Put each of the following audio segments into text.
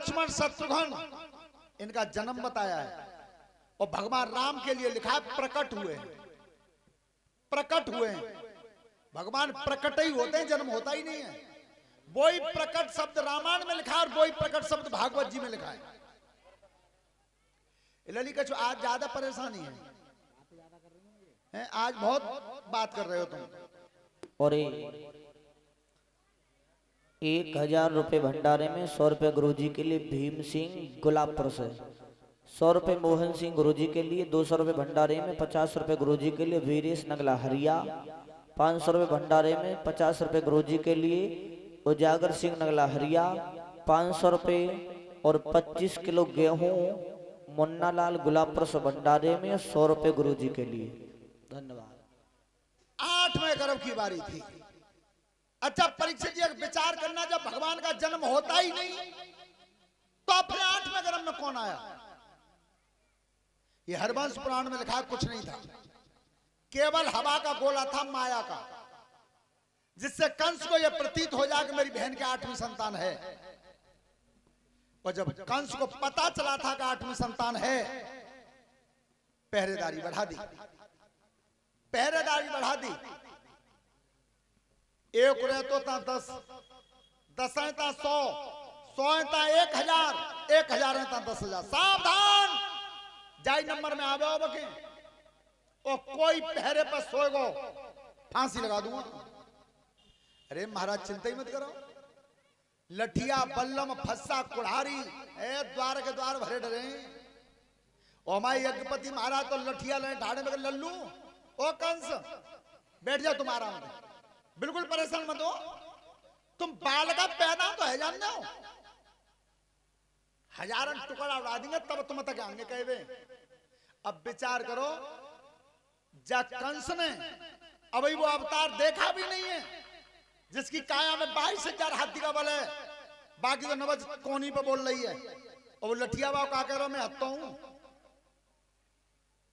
लक्ष्मण शत्रुघ्न इनका जन्म बताया है और भगवान राम के लिए लिखा है प्रकट हुए। प्रकट हुए भगवान प्रकट ही होते हैं, जन्म होता ही नहीं है। वही प्रकट शब्द रामायण में लिखा है और वही प्रकट शब्द भागवत जी में लिखा है। लली कछु आज ज्यादा परेशानी है, आज बहुत बात कर रहे हो तुम। और 1000 रुपए भंडारे में 100 रुपए गुरु जी के लिए भीम सिंह गुलाबपुर से, 100 रुपए मोहन सिंह गुरु जी के लिए, 200 रुपए भंडारे में, 50 रुपए गुरु जी के लिए वीरेश नगला हरिया, 500 रुपए भंडारे में, 50 रुपए गुरु जी के लिए उजागर सिंह नगला हरिया, 500 रुपए और 25 किलो गेहूं मुन्ना लाल गुलाबपुर से भंडारे में, 100 रुपए गुरु जी के लिए। धन्यवाद। 8वें गर्भ की बारी थी। अच्छा परीक्षित जी विचार करना, जब भगवान का जन्म होता ही नहीं तो अपने 8वें गर्भ में कौन आया? ये हरवंश पुराण में लिखा कुछ नहीं था, केवल हवा का गोला था, माया का, जिससे कंस को यह प्रतीत हो जाए कि मेरी बहन की 8वीं संतान है। और जब कंस को पता चला था कि 8वीं संतान है, पहरेदारी बढ़ा दी, पहरेदारी बढ़ा दी। एक रहतो ता 10, 10 ता 100, 100 ता 1000, 1000 ता 10,000। सावधान, जाई नंबर में आवे हो बके और कोई पहरे पर सोएगो फांसी लगा दूंगा। अरे महाराज चिंता ही मत करो, लठिया बल्लम फस्सा कुल्हाड़ी द्वार के द्वार भरे डरे। और हमारे यज्ञपति महाराज तो लठिया ले ढाड़े में लल्लू, ओ कंस बैठ जा, तुम आराम में, बिल्कुल परेशान मत हो, तुम बाल का पैदा तो है जानते हो, 1000 टुकड़ा उड़ा देंगे तब तुम तक आएंगे कहवे। अब विचार करो, जा कंस ने अभी वो अवतार देखा भी नहीं है जिसकी काया में 22,000 हाथी का बल है, बाकी तो नवज कोनी पे बोल रही है। और वो लठिया बाव का कह रहा मैं हत्ता हूं।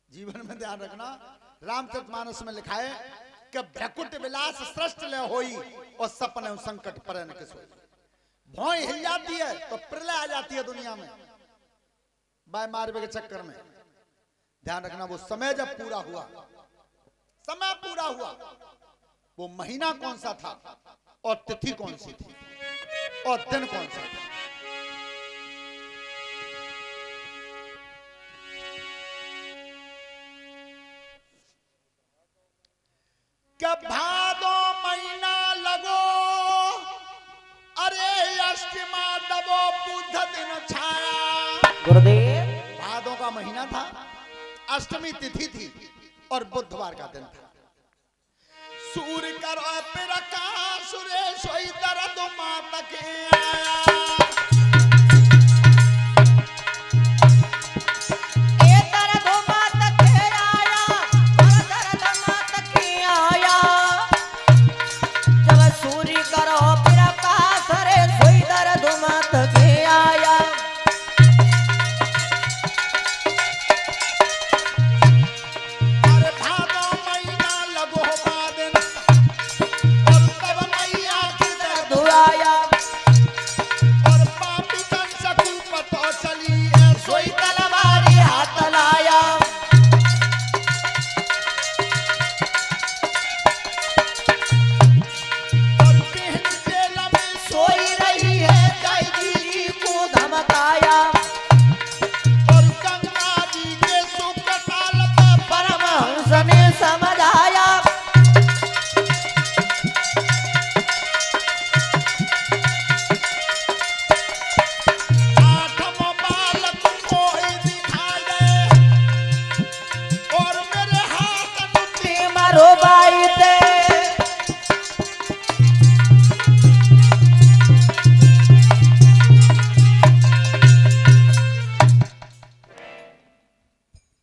जीवन में ध्यान रखना, रामचरितमानस में लिखा है कि भ्रकुट विलास सृष्ट ले होई और सपने संकट पर न किस होई। भौं हिल जाती है तो प्रलय आ जाती है दुनिया में, बाय मारवे के चक्कर में। ध्यान रखना, वो समय जब पूरा हुआ, समय पूरा हुआ, वो महीना कौन सा था और तिथि कौन सी थी और दिन कौन सा था। क्या भादो महीना लगो, अरे अष्टमा दबो बुध दिन छाया। गुरुदेव, भादों का महीना था, अष्टमी तिथि थी और बुधवार का दिन था। सूर्य करो प्रकाश रे सोई दर्द माता के आया।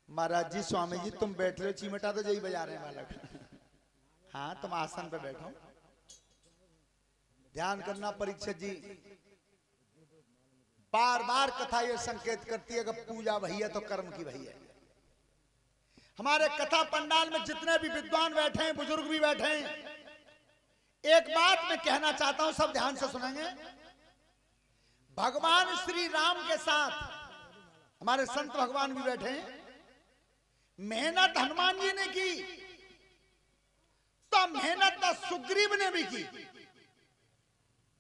महाराज जी, स्वामी जी तुम बैठ रहे हो, चिमटा तो यही बजा रहे हैं बालक। हाँ तुम आसन पे बैठो। ध्यान करना परीक्षित जी, बार बार कथा ये संकेत करती है कि पूजा वही है तो कर्म की वही है। हमारे कथा पंडाल में जितने भी विद्वान बैठे हैं, बुजुर्ग भी बैठे हैं, एक बात मैं कहना चाहता हूं, सब ध्यान से सुनेंगे। भगवान श्री राम के साथ हमारे संत भगवान भी बैठे हैं। मेहनत हनुमान जी ने की तो मेहनत तो सुग्रीव ने भी की,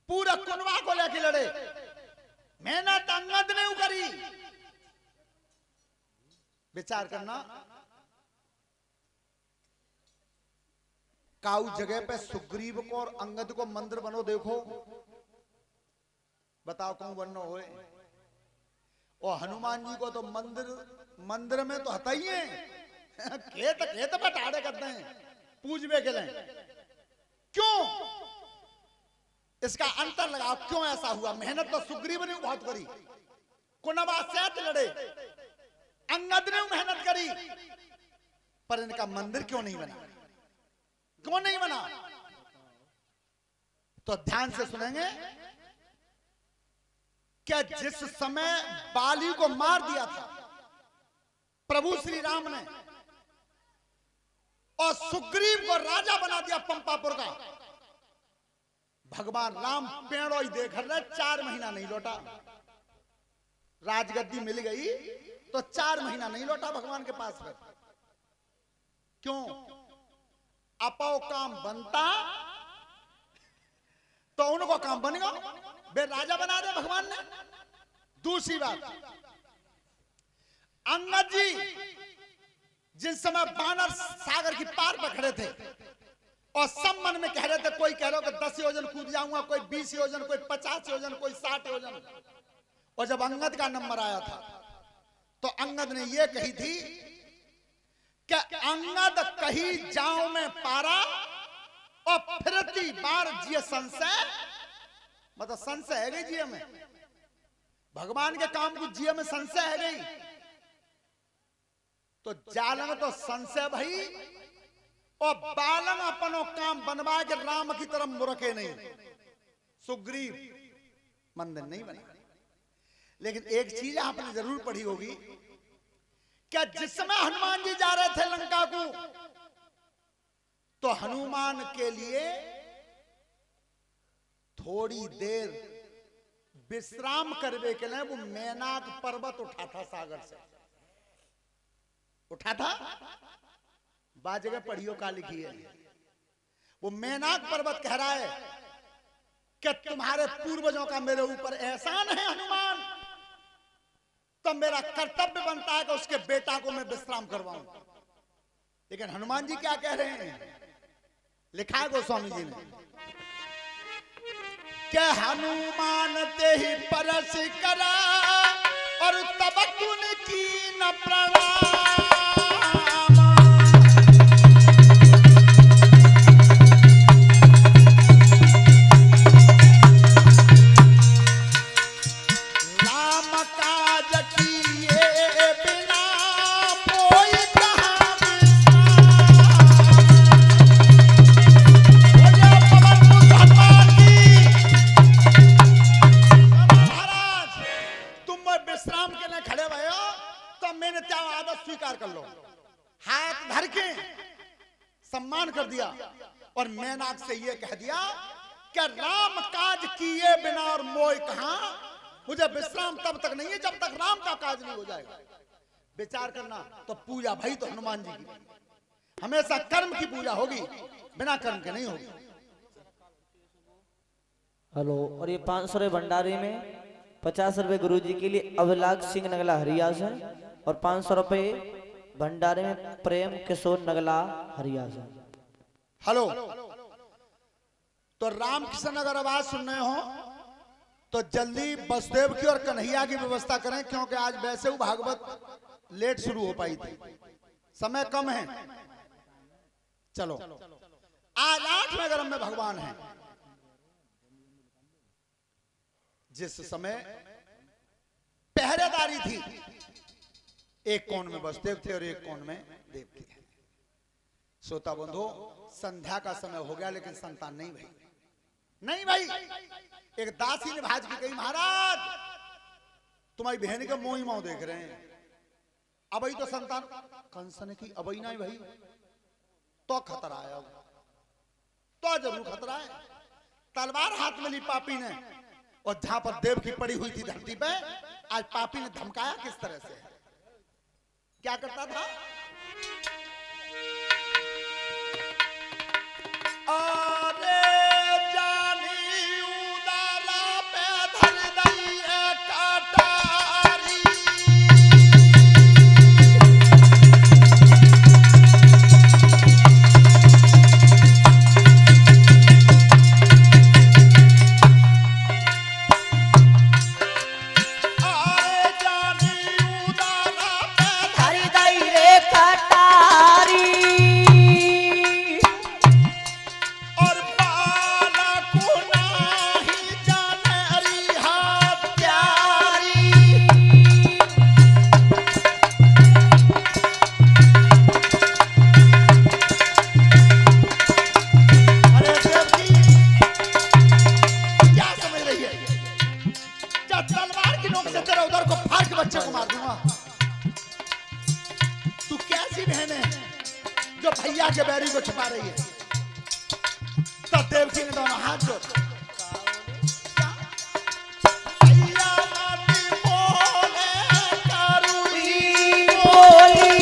पूरा कुनवा को लेके लड़े। मेहनत अंगद ने करी। विचार करना, काऊ जगह पे सुग्रीव को और अंगद को मंदिर बनो, देखो बताओ कौन बनना होए। और हनुमान जी को तो मंदिर में तो हता ही है। खेत खेत पे ठाड़े करते हैं पूजबे के लिए। क्यों? इसका अंतर लगाओ, क्यों ऐसा हुआ? मेहनत तो सुग्रीव ने बहुत करी, कुनवा से लड़े, अंगद ने मेहनत करी, पर इनका मंदिर क्यों नहीं बना? क्यों नहीं बना? तो ध्यान से सुनेंगे। क्या जिस समय बाली को मार दिया था प्रभु श्री राम ने और सुग्रीव को राजा बना दिया पंपापुर का, भगवान राम पेड़ों ही देख रहे, 4 महीना नहीं लौटा। राजगद्दी मिल गई तो 4 महीना नहीं लौटा भगवान के पास में। क्यों? अपो काम बनता तो उनको काम बनेगा, वे राजा बना दे भगवान ने। दूसरी बात, अंगद जी जिस समय बानर सागर की पार पर खड़े थे और सब मन में कह रहे थे, कोई कह रहा कि 10 योजन कूद जाऊंगा, कोई 20 योजन, कोई 50 योजन, कोई 60 योजन। और जब अंगद का नंबर आया था तो अंगद ने यह कही थी कि अंगद कही जाओ में पारा और फिरती बार जिये संशय। मतलब संशय है गई जिये में, भगवान के काम को जिये में संशय है गई। तो जालंग तो संशय भाई, और बालंग अपनो काम बनवा के राम की तरफ मुरके नहीं। सुग्रीव मंदिर नहीं बना। लेकिन एक चीज आपने जरूर पढ़ी होगी, क्या जिस समय हनुमान जी जा रहे थे लंका को, तो हनुमान के लिए थोड़ी देर विश्राम करने के लिए वो मैनाक पर्वत उठा था, सागर से उठा था। बात जगह पढ़ियो का लिखी है। वो मैनाक पर्वत कह रहा है कि तुम्हारे पूर्वजों का मेरे ऊपर एहसान है हनुमान, तो मेरा कर्तव्य बनता है कि उसके बेटा को मैं विश्राम करवाऊं। लेकिन हनुमान जी क्या कह रहे हैं? लिखा है गोस्वामी जी ने कि हनुमान ते ही परस करा और तब तुन की न प्रणाम। राम काज किए बिना कोई कहाँ विश्राम के लिए खड़े भये हो तो मैंने क्या आदत स्वीकार कर लो। हाथ धर के सम्मान कर दिया और मैनाक से ये कह दिया कि राम काज किए बिना और मोय कहां, मुझे विश्राम तब तक नहीं है जब तक राम का काज नहीं हो जाएगा। विचार करना, तो पूजा भाई तो हनुमान जी की हमेशा कर्म की पूजा होगी, बिना कर्म के नहीं होगी। हेलो। और ये 500 रुपये भंडारे में 50 रुपये गुरु जी के लिए अभिलाष सिंह नगला हरियास है, और 500 रुपये भंडारे में प्रेम किशोर नगला हरियास है। हेलो। तो रामकृष्ण अगर आवाज सुन रहे हो तो जल्दी बसदेव की और कन्हैया की व्यवस्था करें, क्योंकि आज वैसे ही भागवत लेट शुरू हो पाई थी, समय कम है। चलो, आज 8वें गर्भ में भगवान है। जिस समय पहरेदारी थी, एक कोण में बसदेव थे और एक कोण में देव थे। श्रोता बंधु, संध्या का समय हो गया लेकिन संतान नहीं भाई, नहीं भाई। एक दासी ने भाज की कही, महाराज तुम्हारी बहन के मोही माओ देख रहे हैं, अबई तो संतान। कंस ने की अबई नहीं भाई, तो खतरा है, तो जरूर खतरा है। तलवार हाथ में ली पापी ने और जहां पर देव की पड़ी हुई थी धरती पे, आज पापी ने धमकाया किस तरह से, क्या करता था? अरे जानी उदारा पे धर दई कटारी, भैया के बैरी को छुपा रही है। तो देवकी ने दोनों हाथ जोड़, भैया माटी बोले करुई बोली,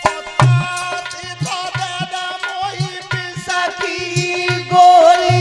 ओताती तो दादा मोही पिसकी गोली।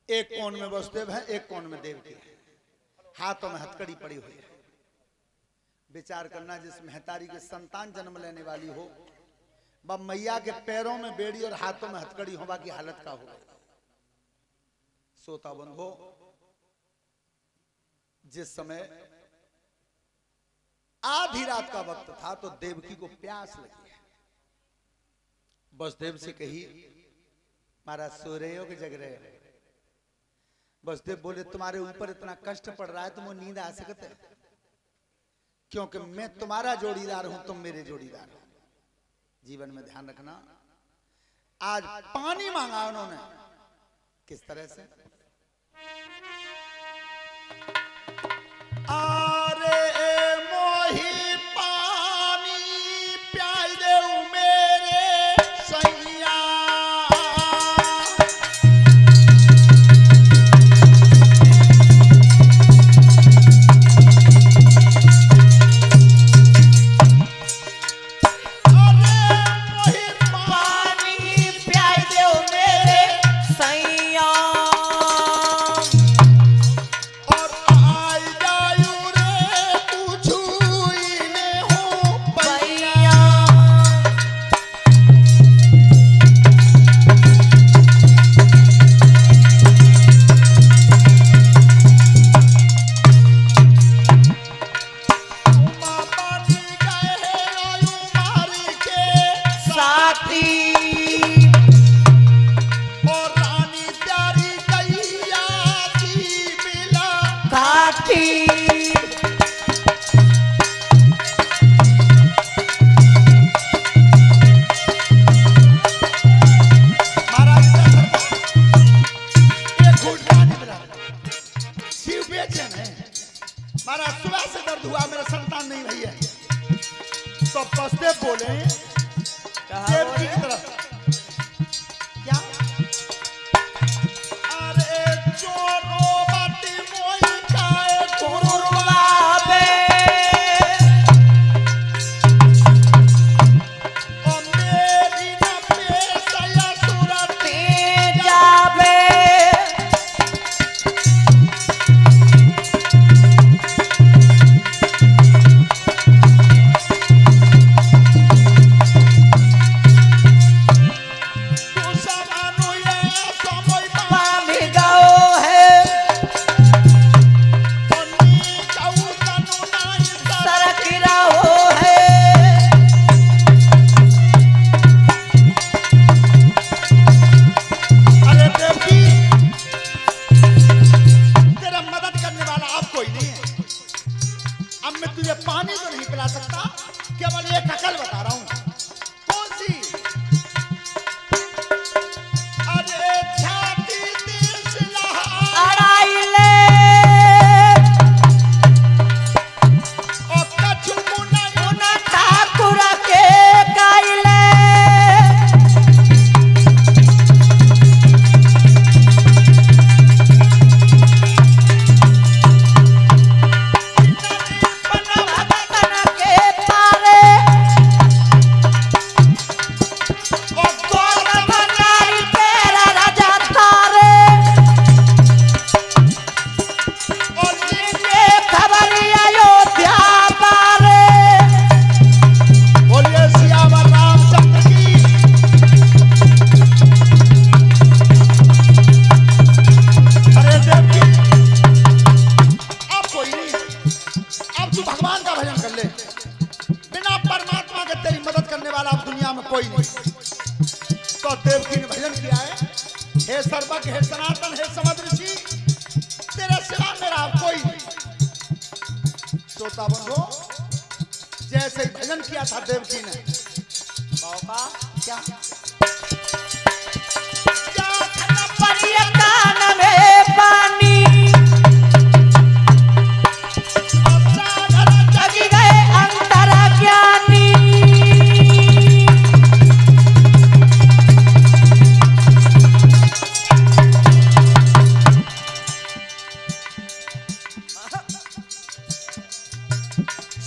एक कोण में वसुदेव है, एक कोण में देवकी है, हाथों में हथकड़ी पड़ी हुई है। विचार करना, जिस महतारी के संतान जन्म लेने वाली हो, वह मैया के पैरों में बेड़ी और हाथों में हथकड़ी होगा की हालत का होगा। सोता बंधो, जिस समय आधी रात का वक्त था तो देवकी को प्यास लगी। वसुदेव से कही, महाराज सो रहे हो कि जग रहे हो? वसुदेव बोले, तुम्हारे ऊपर इतना कष्ट पड़ रहा है, तुमको नींद आ सकते है? क्योंकि मैं तुम्हारा जोड़ीदार हूं, तुम मेरे जोड़ीदार हो। जीवन में ध्यान रखना। आज पानी मांगा उन्होंने, किस तरह से? आरे मोय काठी और रानी प्यारी गैया की मिला काठी महाराज एक घूट पानी मिला शिव बेचैन है महाराज सुबह से दर्द हुआ मेरा संतान नहीं भई है तो पस्ते बोले देवकी की तरफ क्या अरे चोरो बाती मोई खाए कुरुरवा बे ओ मेरी न पेशया सुरती जाबे तू समानु ये समय पानी गाओ है पानी जाऊ तनु नहीं सरकिरा हो है अरे देवकी तेरा मदद करने वाला अब कोई नहीं है अब मैं तुझे पानी तो नहीं पिला सकता केवल एक अकल बता रहा हूं कौन सी अरे छाती दिल से लहा अड़ाई ले और कछु मुना मुना ठाकुर के गाइले भगतन के पारे और गौर बनाई तेरा राजा तारे और ये खबर अयोध्या पारे बोलिए सियावर रामचंद्र की अरे देवकी अब कोई नहीं अब तू भगवान का भजन कर ले बिना परमात्मा के तेरी मदद करने वाला अब दुनिया में कोई नहीं तो देवकी ने भजन किया है हे सर्वज्ञ हे सनातन हे समद ऋषि तेरे सिवा मेरा अब कोई नहीं श्रोता बंधु जैसे ही भजन किया था देवकी ने मौका क्या परिया कान में पानी जगी गए अंतर ज्ञानी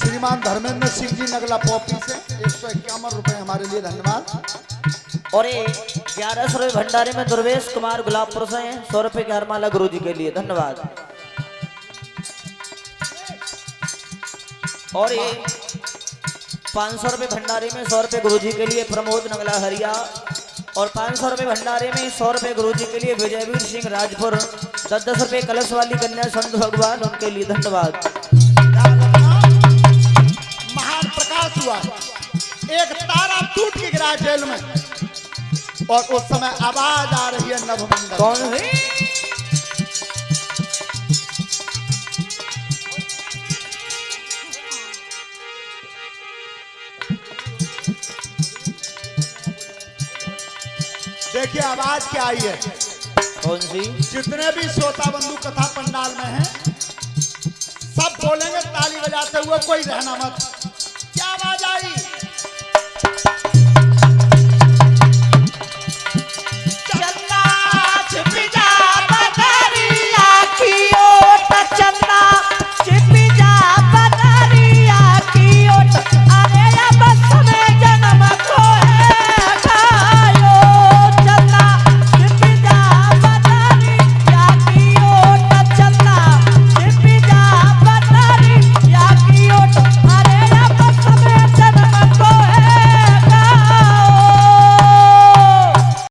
श्रीमान धर्मेंद्र सिंह जी नगला पॉपी से 151 रुपए हमारे लिए धन्यवाद और ये 1100 रुपये भंडारे में दुर्वेश कुमार गुलाबपुर से हैं 100 रुपये की हरमाला गुरु जी के लिए धन्यवाद और ये 500 रुपये भंडारे में 100 रुपये गुरु जी के लिए प्रमोद नगला हरिया और 500 रुपये भंडारे में 100 रुपये गुरु जी के लिए विजयवीर सिंह राजपुर 10-10 रुपये कलश वाली कन्या संत भगवान उनके लिए धन्यवाद। ध्यान रखना, महान प्रकाश हुआ एक तारा टूट के गिरा जेल में और उस समय आवाज आ रही है नभमंडल कौन है? देखिए आवाज क्या आई है। कौन सी? जितने भी श्रोता बंधु कथा पंडाल में हैं सब बोलेंगे ताली बजाते हुए, कोई रहना मत।